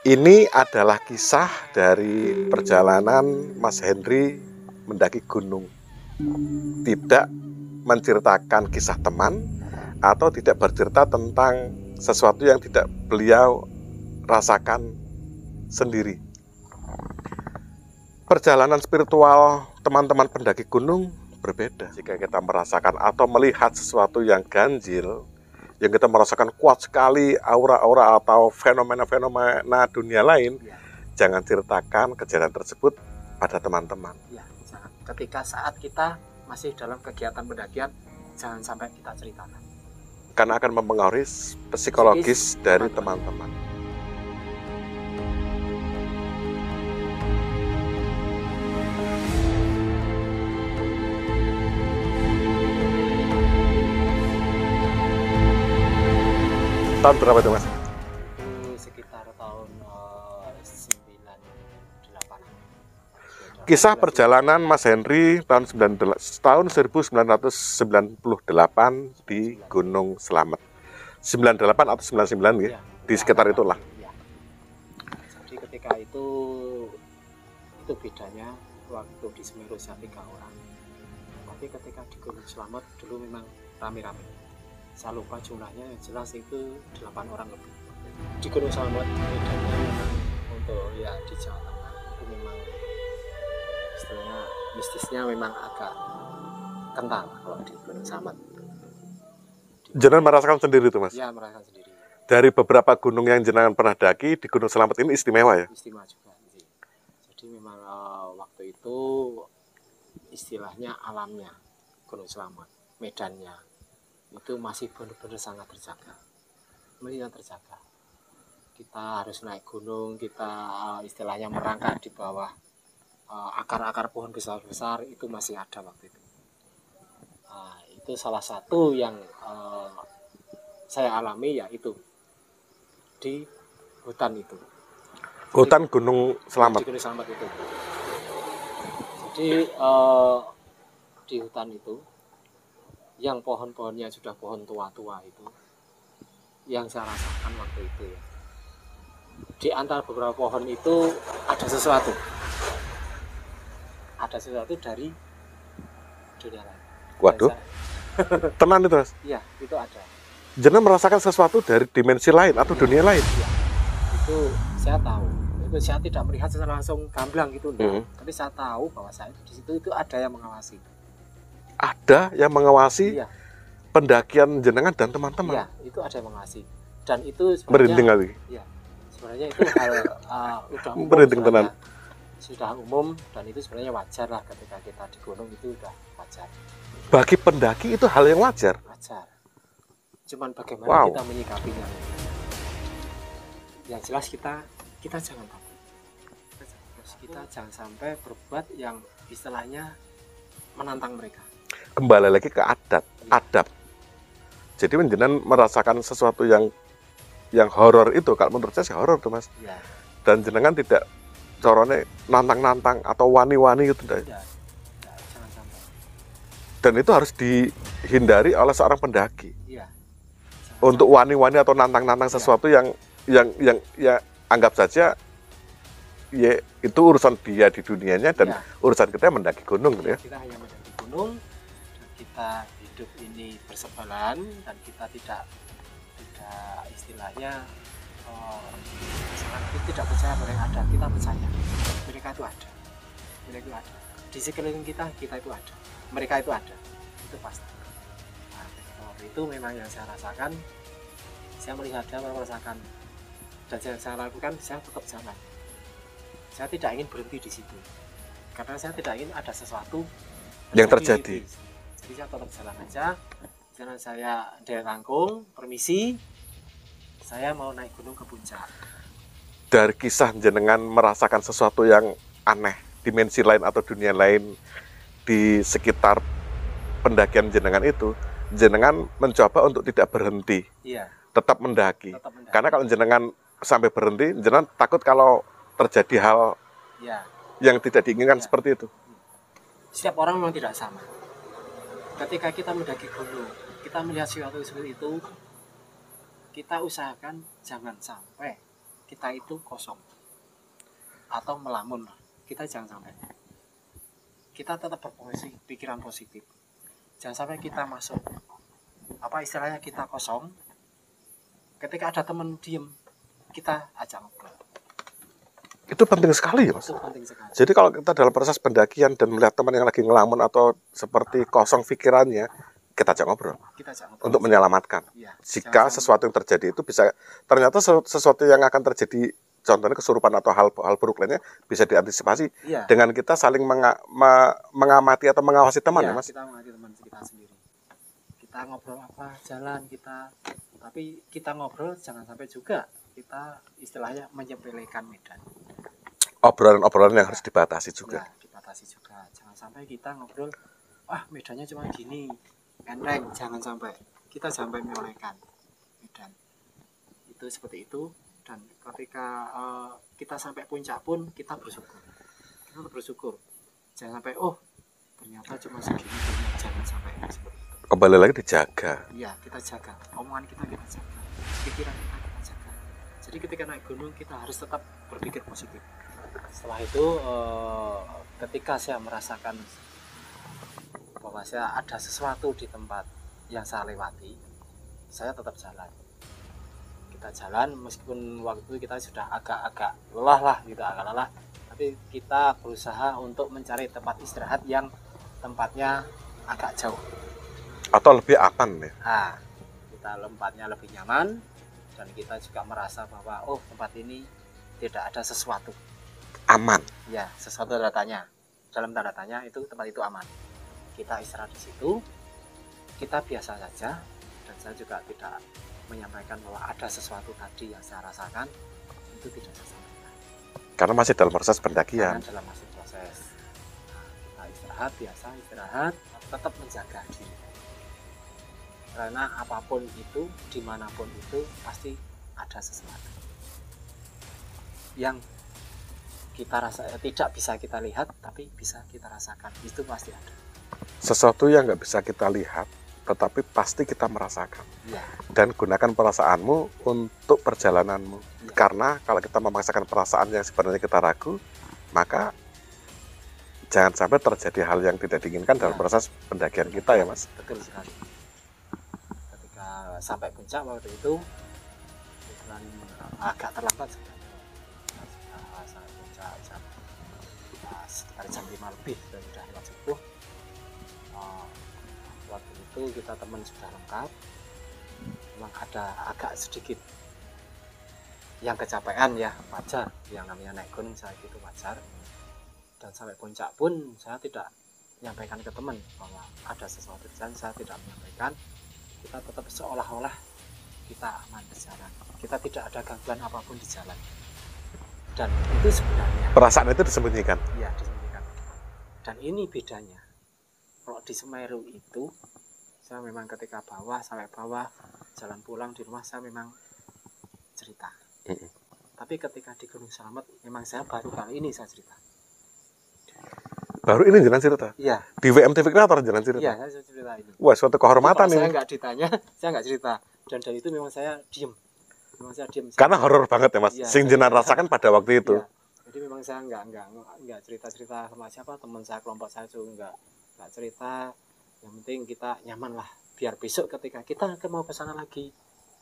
Ini adalah kisah dari perjalanan Mas Henry mendaki gunung. Tidak menceritakan kisah teman atau tidak bercerita tentang sesuatu yang tidak beliau rasakan sendiri. Perjalanan spiritual teman-teman pendaki gunung berbeda. Jika kita merasakan atau melihat sesuatu yang ganjil, yang kita merasakan kuat sekali aura-aura atau fenomena-fenomena dunia lain, jangan ceritakan kejadian tersebut pada teman-teman. Ya, jangan. Ketika saat kita masih dalam kegiatan pendakian, jangan sampai kita ceritakan. Karena akan mempengaruhi psikologis dari teman-teman. Tahun berapa itu, Mas? Itu sekitar tahun 98. Kisah perjalanan Mas Henry tahun 1998 di Gunung Slamet. 98 atau 99 ya? Di sekitar itulah. Ya. Jadi ketika itu bedanya waktu di Semeru saya 3 orang. Tapi ketika di Gunung Slamet dulu memang rame-rame. Saya lupa jumlahnya, yang jelas itu 8 orang lebih. Di Gunung Slamet medannya memang untuk ya di Jawa Tengah itu memang istilahnya mistisnya memang agak kental kalau di Gunung Slamet. Jenengan merasakan sendiri itu, Mas? Ya, merasakan sendiri. Dari beberapa gunung yang jenengan pernah daki, di Gunung Slamet ini istimewa ya? Istimewa juga. Jadi memang waktu itu istilahnya alamnya Gunung Slamet, medannya itu masih benar-benar sangat terjaga. Kita harus naik gunung, kita istilahnya merangkak di bawah akar-akar pohon besar-besar itu masih ada waktu itu. Itu salah satu yang saya alami, yaitu di hutan itu. Hutan Gunung Slamet. Di Gunung Slamet itu. Jadi di hutan itu yang pohon-pohonnya sudah pohon tua-tua itu, yang saya rasakan waktu itu ya, di antara beberapa pohon itu ada sesuatu dari dunia lain. Waduh, tenan itu, Mas? Iya, itu ada. Jenengan merasakan sesuatu dari dimensi lain atau dunia lain? Ya, itu saya tahu. Itu saya tidak melihat secara langsung gamblang gitu, tapi saya tahu bahwa saya di situ itu ada yang mengawasi. Ada yang mengawasi Iya. Pendakian jenengan dan teman-teman. Iya, itu ada yang mengawasi. Dan itu merinding kali. Iya. Sebenarnya itu hal udah umum. Merinding tenan. Sudah umum, dan itu sebenarnya wajar lah ketika kita di gunung, itu udah wajar. Bagi pendaki itu hal yang wajar. Wajar. Cuman bagaimana kita menyikapinya. Yang jelas kita jangan takut. Kita jangan sampai berbuat yang istilahnya menantang mereka. Kembali lagi ke adab. Jadi jenengan merasakan sesuatu yang horor itu, kalau menurut saya sih horor tuh, Mas. Ya. Dan jenengan tidak corone nantang-nantang atau wani-wani gitu, tidak, jangan sampai. Dan itu harus dihindari oleh seorang pendaki. Iya. Untuk wani-wani atau nantang-nantang sesuatu yang ya anggap saja ya itu urusan dia di dunianya, dan urusan kita mendaki gunung gitu ya. Kita hanya mendaki gunung, dan kita hidup ini berseberangan, dan kita tidak istilahnya tidak percaya mereka ada, kita percaya mereka itu ada. Di sekeliling kita itu ada, mereka itu ada, itu pasti. Nah, waktu itu memang yang saya rasakan, saya melihatnya, merasakan, dan saya lakukan, saya tetap jalan. Saya tidak ingin berhenti di situ, karena saya tidak ingin ada sesuatu yang terjadi. Jadi saya tetap jalan aja. Jalan saya dirangkung, permisi, saya mau naik gunung ke puncak. Dari kisah jenengan merasakan sesuatu yang aneh, dimensi lain atau dunia lain di sekitar pendakian jenengan itu, jenengan mencoba untuk tidak berhenti, tetap mendaki. Karena kalau jenengan sampai berhenti, jenengan takut kalau terjadi hal yang tidak diinginkan seperti itu. Setiap orang memang tidak sama. Ketika kita mendaki gunung, kita melihat sesuatu seperti itu, kita usahakan jangan sampai kita itu kosong atau melamun. Kita jangan sampai. Kita tetap berposisi pikiran positif. Jangan sampai kita masuk apa istilahnya kita kosong. Ketika ada teman diem, kita ajak ngobrol. Itu penting sekali ya Mas. Itu penting sekali. Jadi kalau kita dalam proses pendakian dan melihat teman yang lagi ngelamun atau seperti kosong pikirannya, kita ajak ngobrol. Kita ajak ngobrol. Untuk menyelamatkan. Ya, Jika sesuatu yang terjadi itu bisa, ternyata sesuatu yang akan terjadi, contohnya kesurupan atau hal buruk lainnya, bisa diantisipasi ya, dengan kita saling mengamati atau mengawasi teman ya Mas. Kita mengawasi teman kita sendiri. Kita ngobrol apa, jalan kita. Tapi kita ngobrol jangan sampai juga kita istilahnya menyepelekan medan. Obrolan-obrolan yang harus dibatasi juga. Ya, dibatasi juga. Jangan sampai kita ngobrol, wah medannya cuma gini, enteng. Jangan sampai kita sampai menyepelekan medan. Itu seperti itu. Dan ketika kita sampai puncak pun kita bersyukur. Kita bersyukur. Jangan sampai ternyata cuma segini. Jangan sampai seperti itu. Kembali lagi dijaga. Iya, kita jaga. Omongan kita jaga. Pikiran kita jaga. Jadi ketika naik gunung kita harus tetap berpikir positif. Setelah itu ketika saya merasakan bahwa saya ada sesuatu di tempat yang saya lewati, saya tetap jalan. Kita jalan meskipun waktu itu kita sudah agak-agak lelah lah gitu, agak lelah, tapi kita berusaha untuk mencari tempat istirahat yang tempatnya agak jauh atau lebih aman ya. Nah, kita tempatnya lebih nyaman dan kita juga merasa bahwa tempat ini tidak ada sesuatu. Aman. Ya, sesuatu tanda tanya. Dalam tanda tanya itu tempat itu aman. Kita istirahat di situ. Kita biasa saja dan saya juga tidak menyampaikan bahwa ada sesuatu tadi yang saya rasakan, itu tidak saya sampaikan. Karena masih dalam proses pendakian. Karena dalam masih proses. Nah, kita istirahat biasa, istirahat, tetap menjaga diri. Karena apapun itu, dimanapun itu pasti ada sesuatu yang kita rasa tidak bisa kita lihat, tapi bisa kita rasakan. Itu pasti ada. Sesuatu yang nggak bisa kita lihat, tetapi pasti kita merasakan. Ya. Dan gunakan perasaanmu untuk perjalananmu. Ya. Karena kalau kita memaksakan perasaan yang sebenarnya kita ragu, maka jangan sampai terjadi hal yang tidak diinginkan dalam proses pendakian kita ya Mas. Betul sekali. Ketika sampai puncak waktu itu, kebetulan agak terlambat sebenarnya. Sampai puncak sekitar jam 5 lebih sudah lewat subuh. Waktu itu kita teman sudah lengkap. Memang ada agak sedikit yang kecapean ya, wajar. Yang namanya naik gunung saya itu wajar. Dan sampai puncak pun saya tidak menyampaikan ke teman bahwa ada sesuatu di sana. Saya tidak menyampaikan. Kita tetap seolah-olah kita aman berjalan. Kita tidak ada gangguan apapun di jalan. Dan itu sebenarnya Perasaan itu disembunyikan. Iya, disembunyikan. Dan ini bedanya. Kalau di Semeru itu saya memang ketika sampai bawah jalan pulang di rumah saya memang cerita. Tapi ketika di Gunung Slamet memang saya baru kali ini saya cerita. Baru ini jalan cerita? Iya. Di WMTV Kreator jalan cerita? Iya, saya cerita ini. Wah, suatu kehormatan ini. Saya nggak ditanya, saya nggak cerita. Dan dari itu memang saya diem. Memang saya diem. Karena horor banget ya Mas. Iya, Sing jenengan rasakan pada waktu itu. Iya. Jadi memang saya nggak cerita sama siapa, teman saya, kelompok saya juga nggak cerita. Yang penting kita nyaman lah. Biar besok ketika kita mau ke sana lagi,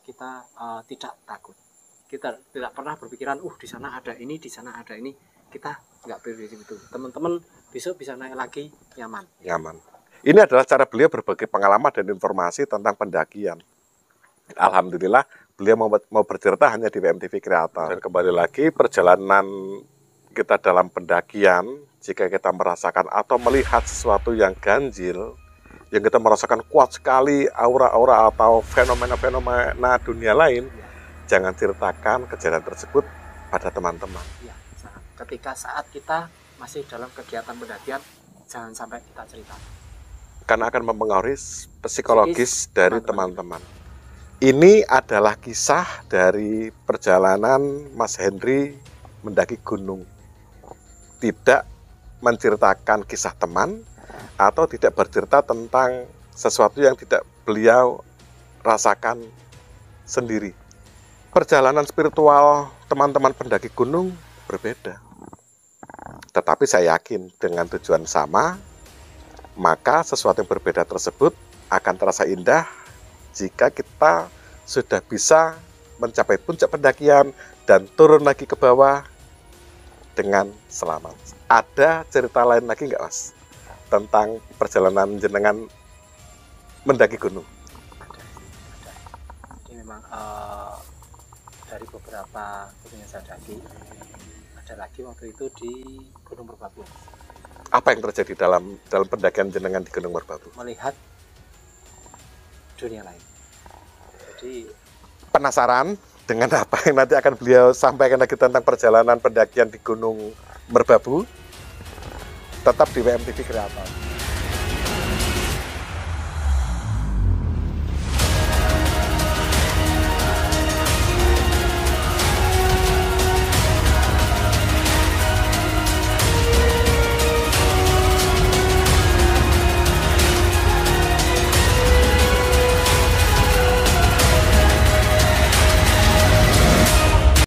kita tidak takut. Kita tidak pernah berpikiran, di sana ada ini, di sana ada ini. Kita nggak berpikir itu. Teman-teman besok bisa naik lagi nyaman. Nyaman. Ini adalah cara beliau berbagi pengalaman dan informasi tentang pendakian. Alhamdulillah beliau mau bercerita hanya di WMTV Kreator. Dan kembali lagi perjalanan kita dalam pendakian, jika kita merasakan atau melihat sesuatu yang ganjil, yang kita merasakan kuat sekali aura-aura atau fenomena-fenomena dunia lain, jangan ceritakan kejadian tersebut pada teman-teman. Ya, ketika saat kita masih dalam kegiatan pendakian, jangan sampai kita cerita. Karena akan mempengaruhi psikologis dari teman-teman. Ini adalah kisah dari perjalanan Mas Henry mendaki gunung. Tidak menceritakan kisah teman atau tidak bercerita tentang sesuatu yang tidak beliau rasakan sendiri. Perjalanan spiritual teman-teman pendaki gunung berbeda. Tetapi saya yakin dengan tujuan sama, maka sesuatu yang berbeda tersebut akan terasa indah jika kita sudah bisa mencapai puncak pendakian dan turun lagi ke bawah dengan selamat. Ada cerita lain lagi nggak, Mas, tentang perjalanan jenengan mendaki gunung? Ada. Jadi memang dari beberapa gunung yang saya daki, ada lagi waktu itu di Gunung Merbabu. Apa yang terjadi dalam pendakian jenengan di Gunung Merbabu? Melihat dunia lain. Jadi Penasaran dengan apa yang nanti akan beliau sampaikan lagi tentang perjalanan pendakian di Gunung Merbabu? Tetap di WMTV Kreator.